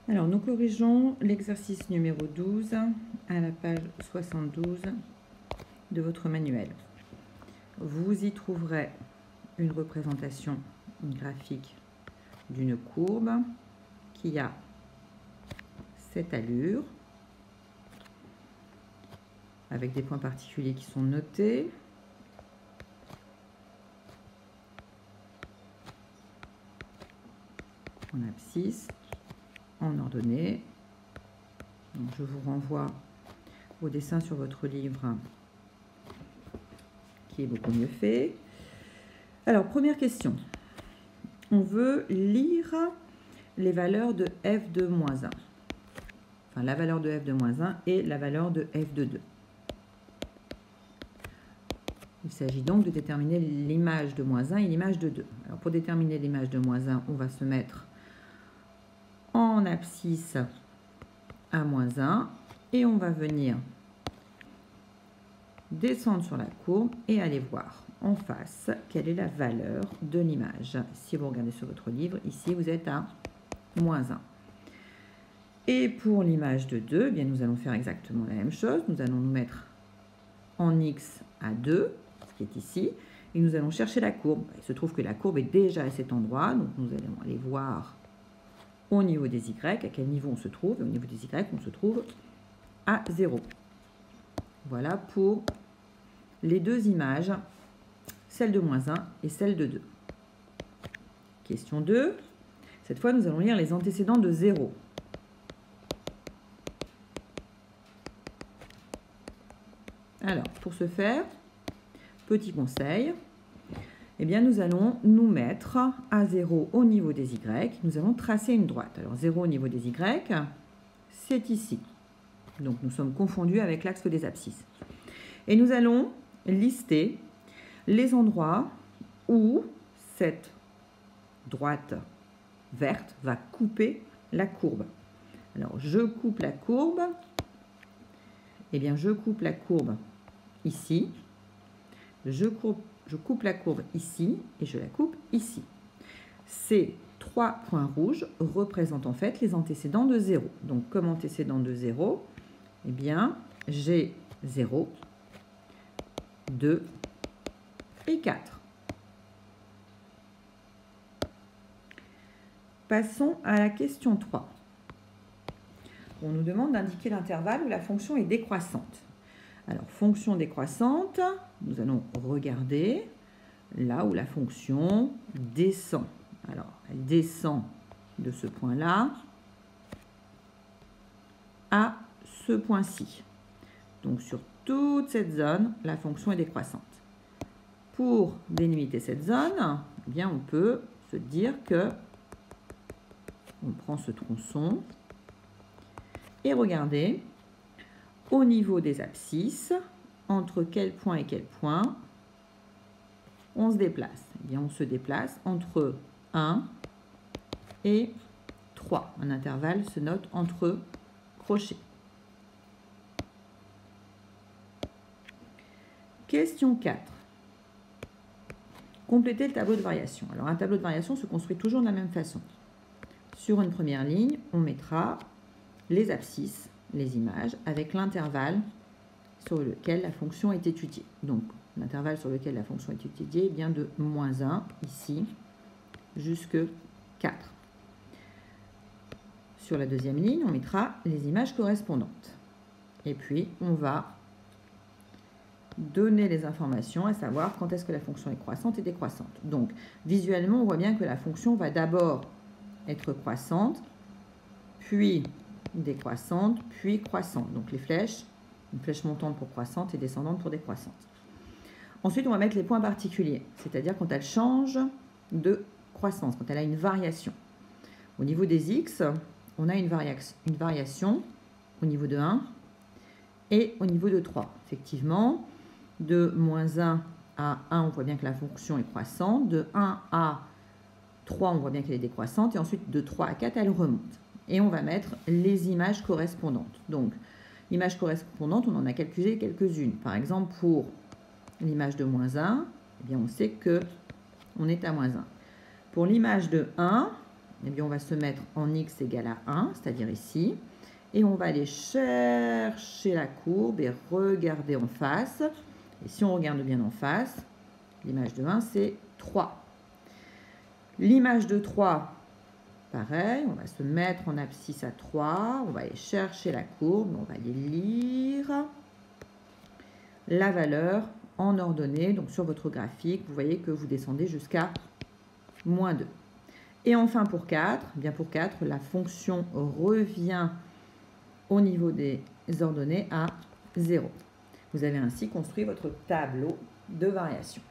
Alors, nous corrigeons l'exercice numéro 12 à la page 72 de votre manuel. Vous y trouverez une représentation graphique d'une courbe qui a cette allure, avec des points particuliers qui sont notés. En abscisse, en ordonnée. Donc, je vous renvoie au dessin sur votre livre qui est beaucoup mieux fait. Alors, première question. On veut lire les valeurs de f de moins 1. Enfin, la valeur de f de moins 1 et la valeur de f de 2. Il s'agit donc de déterminer l'image de moins 1 et l'image de 2. Alors, pour déterminer l'image de moins 1, on va se mettre en abscisse à moins 1 et on va venir descendre sur la courbe et aller voir en face quelle est la valeur de l'image. Si vous regardez sur votre livre, ici vous êtes à moins 1. Et pour l'image de 2, eh bien, nous allons faire exactement la même chose. Nous allons nous mettre en x à 2, ce qui est ici, et nous allons chercher la courbe. Il se trouve que la courbe est déjà à cet endroit, donc nous allons aller voir au niveau des y, à quel niveau on se trouve. Et au niveau des y, on se trouve à 0. Voilà pour les deux images, celle de moins 1 et celle de 2. Question 2. Cette fois, nous allons lire les antécédents de 0. Alors, pour ce faire, petit conseil, eh bien, nous allons nous mettre à 0 au niveau des y. Nous allons tracer une droite. Alors, 0 au niveau des y, c'est ici. Donc, nous sommes confondus avec l'axe des abscisses. Et nous allons lister les endroits où cette droite verte va couper la courbe. Alors, je coupe la courbe. Eh bien, je coupe la courbe ici. Je coupe la courbe ici et je la coupe ici. Ces trois points rouges représentent en fait les antécédents de 0. Donc, comme antécédent de 0, eh bien, j'ai 0, 2 et 4. Passons à la question 3. On nous demande d'indiquer l'intervalle où la fonction est décroissante. Alors, fonction décroissante, nous allons regarder là où la fonction descend. Alors, elle descend de ce point-là à ce point-ci. Donc, sur toute cette zone, la fonction est décroissante. Pour délimiter cette zone, eh bien, on peut se dire que on prend ce tronçon et regardez, au niveau des abscisses, entre quel point et quel point on se déplace. Eh bien, on se déplace entre 1 et 3. Un intervalle se note entre crochets. Question 4. Complétez le tableau de variation. Alors, un tableau de variation se construit toujours de la même façon. Sur une première ligne, on mettra les abscisses, les images, avec l'intervalle sur lequel la fonction est étudiée. Donc, l'intervalle sur lequel la fonction est étudiée est bien de moins 1, ici, jusque 4. Sur la deuxième ligne, on mettra les images correspondantes. Et puis, on va donner les informations, à savoir quand est-ce que la fonction est croissante et décroissante. Donc, visuellement, on voit bien que la fonction va d'abord être croissante, puis décroissante, puis croissante. Donc, les flèches, une flèche montante pour croissante et descendante pour décroissante. Ensuite, on va mettre les points particuliers, c'est-à-dire quand elle change de croissance, quand elle a une variation. Au niveau des x, on a une variation au niveau de 1 et au niveau de 3. Effectivement, de moins 1 à 1, on voit bien que la fonction est croissante. De 1 à 3, on voit bien qu'elle est décroissante. Et ensuite, de 3 à 4, elle remonte. Et on va mettre les images correspondantes. Donc, l'image correspondante, on en a calculé quelques-unes. Par exemple, pour l'image de moins 1, eh bien, on sait qu'on est à moins 1. Pour l'image de 1, eh bien, on va se mettre en x égale à 1, c'est-à-dire ici. Et on va aller chercher la courbe et regarder en face. Et si on regarde bien en face, l'image de 1, c'est 3. L'image de 3, pareil, on va se mettre en abscisse à 3. On va aller chercher la courbe. On va aller lire la valeur en ordonnée. Donc sur votre graphique, vous voyez que vous descendez jusqu'à moins 2. Et enfin pour 4, bien pour 4, la fonction revient au niveau des ordonnées à 0. Vous avez ainsi construit votre tableau de variation.